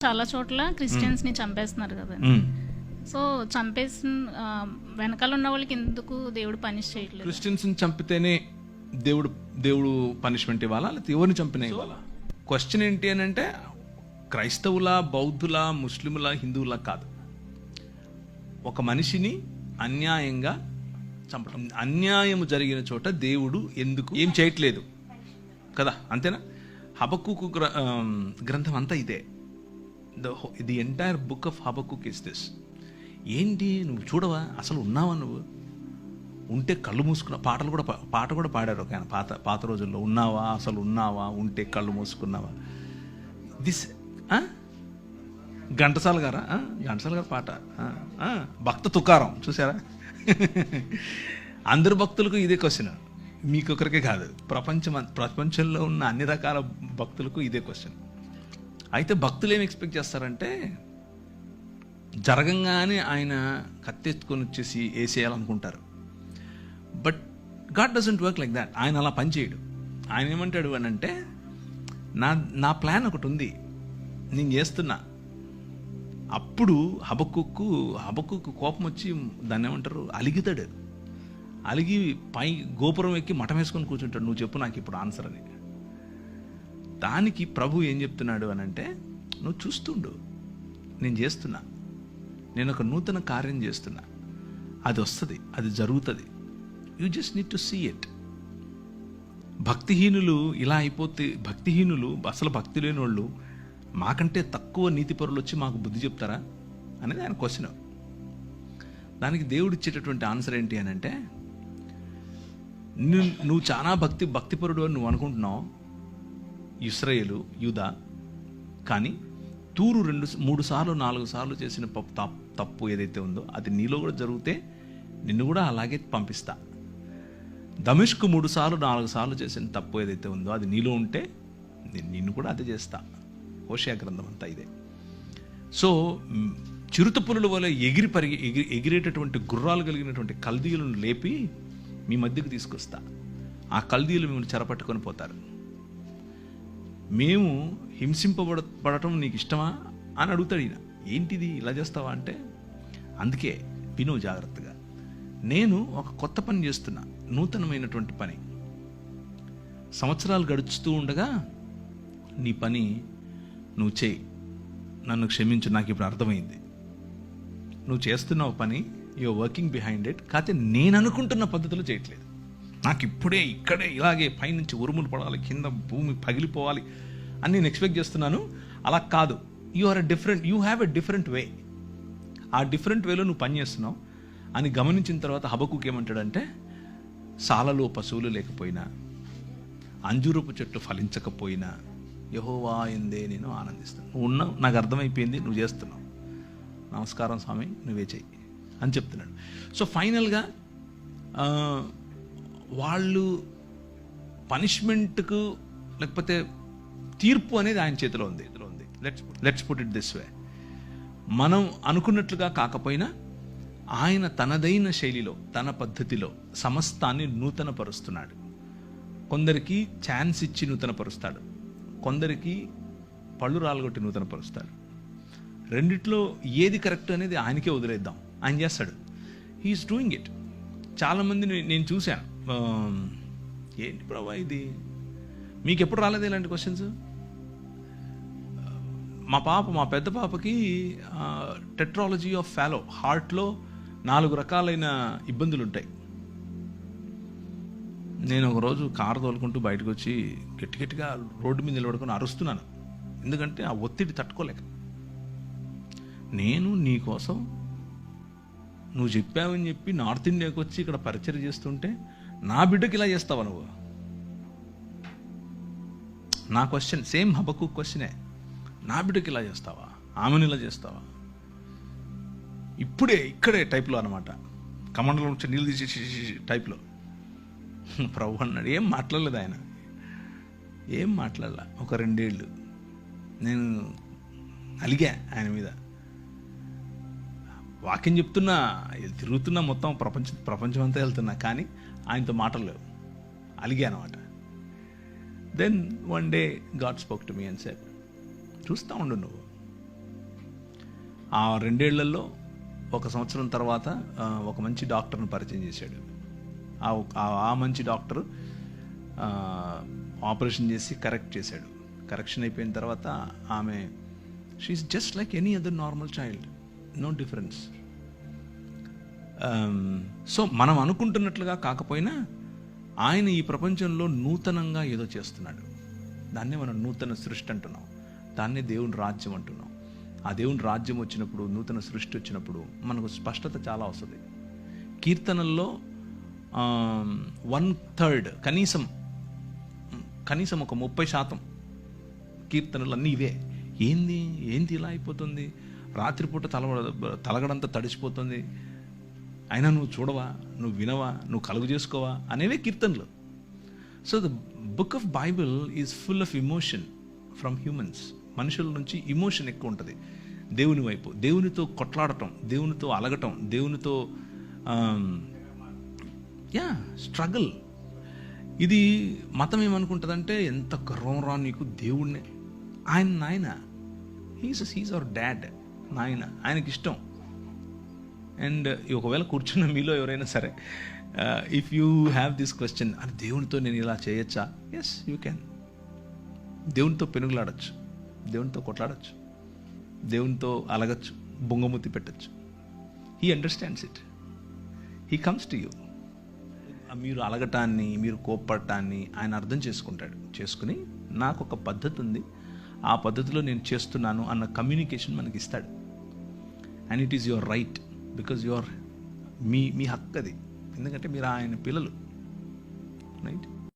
చాలా చోట్ల క్రిస్టియన్స్ ని చంపేస్తున్నారు కదా. సో చంపేసిన వెనకాల ఉన్న వాళ్ళకి ఎందుకు దేవుడు పనిష్ చేయట్లేదు? క్రిస్టియన్స్ ని చంపితేనే దేవుడు పనిష్మెంట్ ఇవ్వాలా, లేకపోతే ఎవరిని చంపినా ఇవ్వాలా? క్వశ్చన్ ఏంటి అని అంటే క్రైస్తవుల, బౌద్ధుల, ముస్లిముల, హిందువుల కాదు. ఒక మనిషిని అన్యాయంగా చంపడం, అన్యాయం జరిగిన చోట దేవుడు ఎందుకు ఏం చేయట్లేదు కదా, అంతేనా? హబక్కుకు గ్రంథం అంతా ఇదే. The entire book of Habakkuk is this. ఏంటి నువ్వు చూడవా, అసలు ఉన్నావా? నువ్వు ఉంటే కళ్ళు మూసుకున్నా. పాట కూడా పాడారు ఒక ఆయన పాత రోజుల్లో. ఉన్నావా, అసలు ఉన్నావా, ఉంటే కళ్ళు మూసుకున్నావా. దిస్ ఘంటసాల గారు పాట. భక్త తుకారం చూసారా? అందరు భక్తులకు ఇదే క్వశ్చన్, మీకొకరికే కాదు, ప్రపంచంలో ఉన్న అన్ని రకాల భక్తులకు ఇదే క్వశ్చన్. అయితే భక్తులు ఏమి ఎక్స్పెక్ట్ చేస్తారంటే జరగంగానే ఆయన కత్తెత్తుకొని వచ్చేసి వేసేయాలనుకుంటారు. But God doesn't work like that. ఆయన అలా పనిచేయడు. ఆయన ఏమంటాడు అని అంటే, నా ప్లాన్ ఒకటి ఉంది, నేను చేస్తున్నా. అప్పుడు హబక్కుకు కోపం వచ్చి దాన్ని ఏమంటారు, అలిగితాడు. అలిగి పై గోపురం ఎక్కి మఠం వేసుకొని కూర్చుంటాడు. నువ్వు చెప్పు నాకు ఇప్పుడు ఆన్సర్ అని. దానికి ప్రభు ఏం చెప్తున్నాడు అని అంటే, నువ్వు చూస్తుండు, నేను చేస్తున్నా, నేను ఒక నూతన కార్యం చేస్తున్నా, అది వస్తుంది, అది జరుగుతుంది. You just need to see it. భక్తిహీనులు ఇలా అయిపోతే, భక్తిహీనులు అసలు భక్తి లేని వాళ్ళు మాకంటే తక్కువ నీతిపరులు వచ్చి మాకు బుద్ధి చెప్తారా అనేది ఆయన క్వశ్చన్. దానికి దేవుడు ఇచ్చేటటువంటి ఆన్సర్ ఏంటి అని అంటే, నువ్వు చాలా భక్తిపరుడు అని నువ్వు అనుకుంటున్నావు, ఇశ్రాయేలు, యూదా. కానీ తూరు 2-3 సార్లు 4 సార్లు చేసిన తప్పు ఏదైతే ఉందో అది నీలో కూడా జరిగితే నిన్ను కూడా అలాగే పంపిస్తా. దమిష్కు 3 సార్లు 4 సార్లు చేసిన తప్పు ఏదైతే ఉందో అది నీలో ఉంటే నిన్ను కూడా అదే చేస్తా. హోషేయ గ్రంథం అంతా ఇదే. సో చిరుత పులుల వల్ల ఎగిరేటటువంటి గుర్రాలు కలిగినటువంటి కల్దీయులను లేపి మీ మధ్యకు తీసుకొస్తా. ఆ కల్దీయులు మిమ్మల్ని చెరపట్టుకొని పోతారు. మేము హింసింపబడటం నీకు ఇష్టమా అని అడుగుతాడు ఈయన. ఏంటిది ఇలా చేస్తావా అంటే, అందుకే విను జాగ్రత్తగా, నేను ఒక కొత్త పని చేస్తున్నా, నూతనమైనటువంటి పని. సంవత్సరాలు గడుచుతూ ఉండగా నీ పని నువ్వు చేయి, నన్ను క్షమించు, నాకు ఇప్పుడు అర్థమైంది. నువ్వు చేస్తున్నావు పని, యూఆర్ వర్కింగ్ బిహైండ్ ఇట్. కాకపోతే నేను అనుకుంటున్న పద్ధతిలో చేయట్లేదు. నాకు ఇప్పుడే ఇక్కడే ఇలాగే పైనుంచి ఉరుములు పడాలి, కింద భూమి పగిలిపోవాలి అని నేను ఎక్స్పెక్ట్ చేస్తున్నాను. అలా కాదు. You have a different way. ఆ డిఫరెంట్ వేలో నువ్వు పని చేస్తున్నావు అని గమనించిన తర్వాత హబక్కుకు ఏమంటాడంటే, సాలలో పశువులు లేకపోయినా, అంజూరపు చెట్టు ఫలించకపోయినా యెహోవా యందే నేను ఆనందిస్తాను. నువ్వు ఉన్నావు, నాకు అర్థమైపోయింది, నువ్వు చేస్తున్నావు, నమస్కారం స్వామి, నువ్వే చెయ్యి అని చెప్తున్నాడు. సో ఫైనల్గా వాళ్ళు పనిష్మెంట్కు లేకపోతే తీర్పు అనేది ఆయన చేతిలో ఉంది. Let's put it this way. మనం అనుకున్నట్లుగా కాకపోయినా ఆయన తనదైన శైలిలో, తన పద్ధతిలో సమస్తాన్ని నూతనపరుస్తున్నాడు. కొందరికి ఛాన్స్ ఇచ్చి నూతనపరుస్తాడు, కొందరికి పళ్ళు రాలగొట్టి నూతనపరుస్తాడు. రెండిట్లో ఏది కరెక్ట్ అనేది ఆయనకే వదిలేద్దాం, ఆయన చేస్తాడు. He is doing it. చాలామంది నేను చూశాను, ఏంటి ప్రభా ఇది, మీకు ఎప్పుడు రాలేదు ఇలాంటి క్వశ్చన్స్? మా పెద్ద పాపకి టెట్రాలజీ ఆఫ్ ఫాలో, హార్ట్లో 4 రకాలైన ఇబ్బందులు ఉంటాయి. నేను ఒకరోజు కారు తోలుకుంటూ బయటకు వచ్చి గట్టిగా రోడ్డు మీద నిలబడుకొని అరుస్తున్నాను, ఎందుకంటే ఆ ఒత్తిడి తట్టుకోలేక. నేను నీ కోసం నువ్వు చెప్పావని చెప్పి నార్త్ ఇండియాకి వచ్చి ఇక్కడ పరిచయం చేస్తుంటే నా బిడ్డకి ఇలా చేస్తావా నువ్వు? నా క్వశ్చన్ సేమ్ హబక్కుక్ క్వశ్చనే. నా బిడ్డకి ఇలా చేస్తావా, ఆమెను ఇలా చేస్తావా? ఇక్కడే టైప్లో అనమాట, కమండలో నుంచి నీళ్ళు తీసేసి టైప్లో. ప్రభు అన్నాడు, ఏం మాట్లాడలేదు ఆయన, ఏం మాట్లాడలా. ఒక 2 ఏళ్ళు నేను అలిగా ఆయన మీద. వాక్యం చెప్తున్నా, తిరుగుతున్నా, మొత్తం ప్రపంచం అంతా వెళ్తున్నా, కానీ ఆయనతో మాటలు లేవు, అలిగా అనమాట. Then one day God spoke to me and said, చూస్తూ ఉండు, నువ్వు ఆ 2 ఏళ్లలో 1 సంవత్సరం తర్వాత ఒక మంచి డాక్టర్ని పరిచయం చేశాడు. ఆ మంచి డాక్టర్ ఆపరేషన్ చేసి కరెక్ట్ చేశాడు. కరెక్షన్ అయిపోయిన తర్వాత ఆమె she is just like any other normal child, no difference. So మనం అనుకుంటున్నట్లుగా కాకపోయినా ఆయన ఈ ప్రపంచంలో నూతనంగా ఏదో చేస్తున్నాడు. దాన్నే మనం నూతన సృష్టి అంటున్నాం, దాన్నే దేవుని రాజ్యం అంటున్నాం. ఆ దేవుని రాజ్యం వచ్చినప్పుడు, నూతన సృష్టి వచ్చినప్పుడు మనకు స్పష్టత చాలా వస్తుంది. కీర్తనల్లో 1/3 కనీసం ఒక 30% కీర్తనలు అన్నీ ఇవే. ఏంది ఇలా అయిపోతుంది, రాత్రిపూట తలగడంతా తడిసిపోతుంది, అయినా నువ్వు చూడవా, నువ్వు వినవా, నువ్వు కలుగు చేసుకోవా అనేవే కీర్తనలు. So the book of Bible is full of emotion from humans. మనుషుల నుంచి ఇమోషన్ ఎక్కువ ఉంటుంది దేవుని వైపు. దేవునితో కొట్లాడటం, దేవునితో అలగటం, దేవునితో స్ట్రగుల్. ఇది మతం ఏమనుకుంటుందంటే, ఎంత గర్వం రా నీకు, దేవుణ్ణి, నాయన, హీస్ అవర్ డాడ్, నాయన, ఆయనకి ఇష్టం. అండ్ ఒకవేళ కూర్చున్న మీలో ఎవరైనా సరే, if you have this question, అని దేవునితో నేను ఇలా చేయొచ్చా? Yes, you can. దేవునితో పెనుగులాడచ్చు, దేవునితో కొట్లాడచ్చు, దేవునితో అలగచ్చు, బొంగమూతి పెట్టచ్చు. He understands it, he comes to you. మీరు అలగటాన్ని, మీరు కోప్పడటాన్ని ఆయన అర్థం చేసుకుని నాకు ఒక పద్ధతి ఉంది, ఆ పద్ధతిలో నేను చేస్తున్నాను అన్న కమ్యూనికేషన్ మనకి ఇస్తాడు. And it is your right, because మీ హక్కు అది, ఎందుకంటే మీరు ఆయన పిల్లలు, రైట్?